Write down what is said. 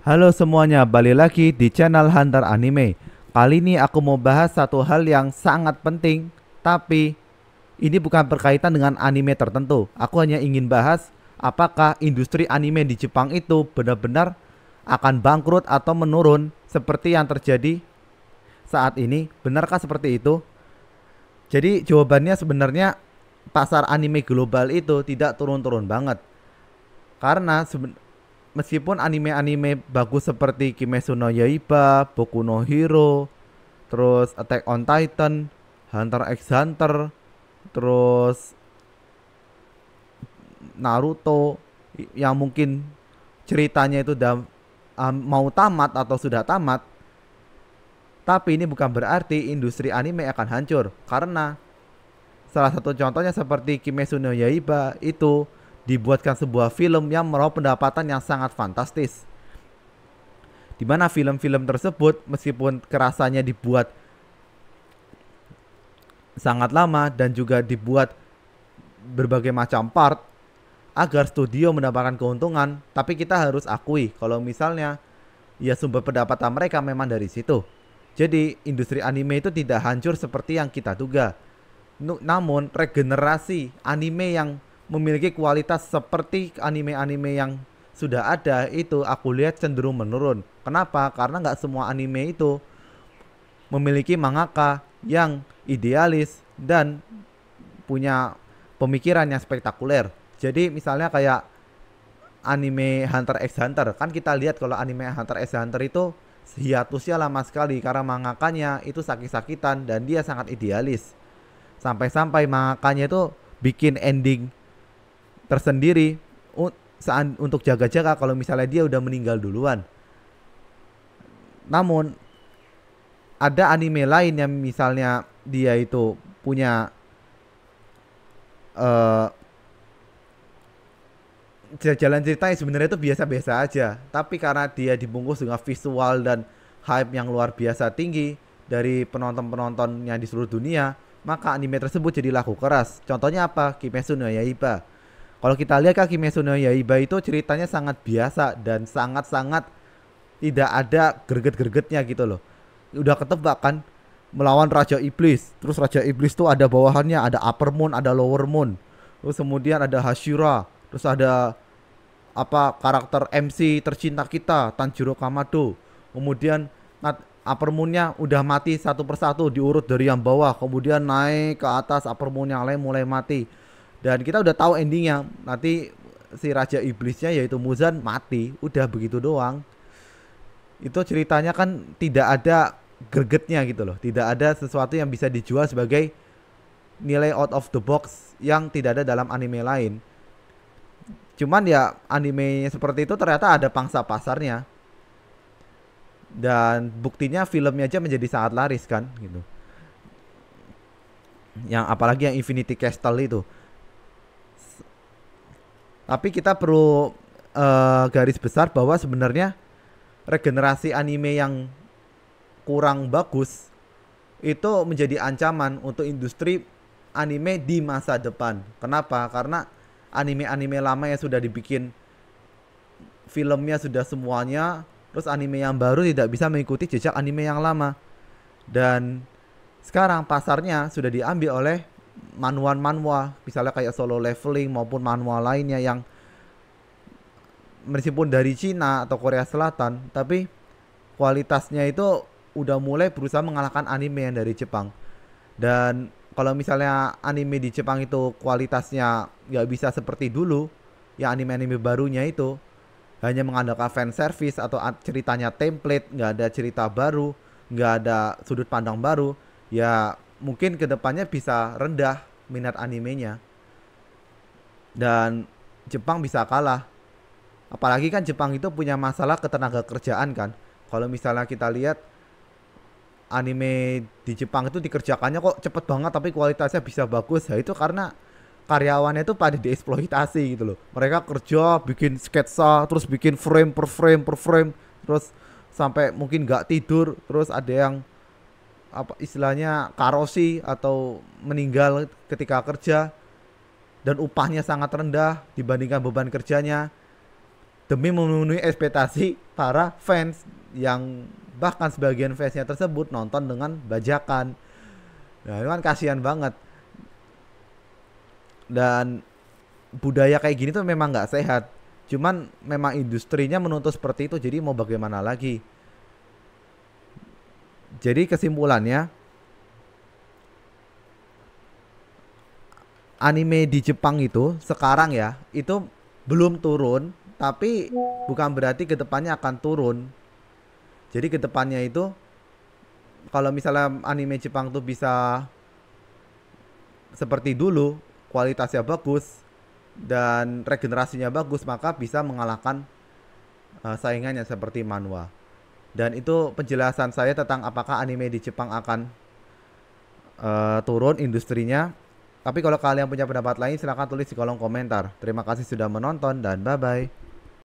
Halo semuanya, balik lagi di channel Hunter Anime. Kali ini aku mau bahas satu hal yang sangat penting, tapi ini bukan berkaitan dengan anime tertentu. Aku hanya ingin bahas apakah industri anime di Jepang itu benar-benar akan bangkrut atau menurun seperti yang terjadi saat ini. Benarkah seperti itu? Jadi jawabannya sebenarnya pasar anime global itu tidak turun-turun banget. Karena meskipun anime-anime bagus seperti Kimetsu no Yaiba, Boku no Hero, terus Attack on Titan, Hunter x Hunter, terus Naruto yang mungkin ceritanya itu udah mau tamat atau sudah tamat, tapi ini bukan berarti industri anime akan hancur karena salah satu contohnya seperti Kimetsu no Yaiba itu dibuatkan sebuah film yang meraup pendapatan yang sangat fantastis. Di mana film-film tersebut meskipun kerasanya dibuat sangat lama dan juga dibuat berbagai macam part agar studio mendapatkan keuntungan, tapi kita harus akui kalau misalnya ya sumber pendapatan mereka memang dari situ. Jadi industri anime itu tidak hancur seperti yang kita duga. Namun regenerasi anime yang memiliki kualitas seperti anime-anime yang sudah ada itu aku lihat cenderung menurun. Kenapa? Karena nggak semua anime itu memiliki mangaka yang idealis dan punya pemikiran yang spektakuler. Jadi misalnya kayak anime Hunter x Hunter, kan kita lihat kalau anime Hunter x Hunter itu hiatusnya lama sekali karena mangakanya itu sakit-sakitan dan dia sangat idealis. Sampai-sampai mangakanya itu bikin ending tersendiri untuk jaga-jaga kalau misalnya dia udah meninggal duluan. Namun ada anime lain yang misalnya dia itu punya uh, jalan ceritanya sebenarnya itu biasa-biasa aja, tapi karena dia dibungkus dengan visual dan hype yang luar biasa tinggi dari penonton-penontonnya di seluruh dunia, maka anime tersebut jadi laku keras. Contohnya apa? Kimetsu no Yaiba. Kalau kita lihat kan Kimetsu no Yaiba itu ceritanya sangat biasa dan sangat-sangat tidak ada greget-gregetnya gitu loh. Udah ketebak kan melawan Raja Iblis. Terus Raja Iblis tuh ada bawahannya, ada Upper Moon, ada Lower Moon. Terus kemudian ada Hashira. Terus ada apa karakter MC tercinta kita Tanjiro Kamado. Kemudian Upper Moonnya udah mati satu persatu diurut dari yang bawah, kemudian naik ke atas Upper Moon yang lain mulai mati. Dan kita udah tahu endingnya, nanti si Raja Iblisnya yaitu Muzan mati, udah begitu doang. Itu ceritanya kan tidak ada gregetnya gitu loh, tidak ada sesuatu yang bisa dijual sebagai nilai out of the box yang tidak ada dalam anime lain. Cuman ya anime seperti itu ternyata ada pangsa pasarnya. Dan buktinya filmnya aja menjadi sangat laris kan gitu. Yang apalagi yang Infinity Castle itu. Tapi kita perlu garis besar bahwa sebenarnya regenerasi anime yang kurang bagus itu menjadi ancaman untuk industri anime di masa depan. Kenapa? Karena anime-anime lama yang sudah dibikin filmnya sudah semuanya, terus anime yang baru tidak bisa mengikuti jejak anime yang lama. Dan sekarang pasarnya sudah diambil oleh manhwa-manhwa, misalnya kayak Solo Leveling maupun manhwa lainnya yang meskipun dari Cina atau Korea Selatan, tapi kualitasnya itu udah mulai berusaha mengalahkan anime yang dari Jepang. Dan kalau misalnya anime di Jepang itu kualitasnya nggak bisa seperti dulu, ya anime-anime barunya itu hanya mengandalkan fan service atau ceritanya template, nggak ada cerita baru, nggak ada sudut pandang baru, ya mungkin kedepannya bisa rendah minat animenya dan Jepang bisa kalah. Apalagi kan Jepang itu punya masalah ketenaga kerjaan kan. Kalau misalnya kita lihat anime di Jepang itu dikerjakannya kok cepet banget tapi kualitasnya bisa bagus, ya itu karena karyawannya itu pada dieksploitasi gitu loh. Mereka kerja bikin sketsa terus bikin frame per frame per frame terus sampai mungkin nggak tidur, terus ada yang apa istilahnya karosi atau meninggal ketika kerja dan upahnya sangat rendah dibandingkan beban kerjanya. demi memenuhi ekspektasi para fans yang bahkan sebagian fansnya tersebut nonton dengan bajakan. Nah itu kan kasihan banget. Dan budaya kayak gini tuh memang nggak sehat. Cuman memang industrinya menuntut seperti itu. Jadi mau bagaimana lagi? Jadi kesimpulannya, anime di Jepang itu sekarang ya itu belum turun, tapi bukan berarti kedepannya akan turun. Jadi kedepannya itu kalau misalnya anime Jepang tuh bisa seperti dulu, kualitasnya bagus dan regenerasinya bagus, maka bisa mengalahkan saingannya seperti manhwa. Dan itu penjelasan saya tentang apakah anime di Jepang akan turun industrinya. Tapi kalau kalian punya pendapat lain silahkan tulis di kolom komentar. Terima kasih sudah menonton dan bye bye.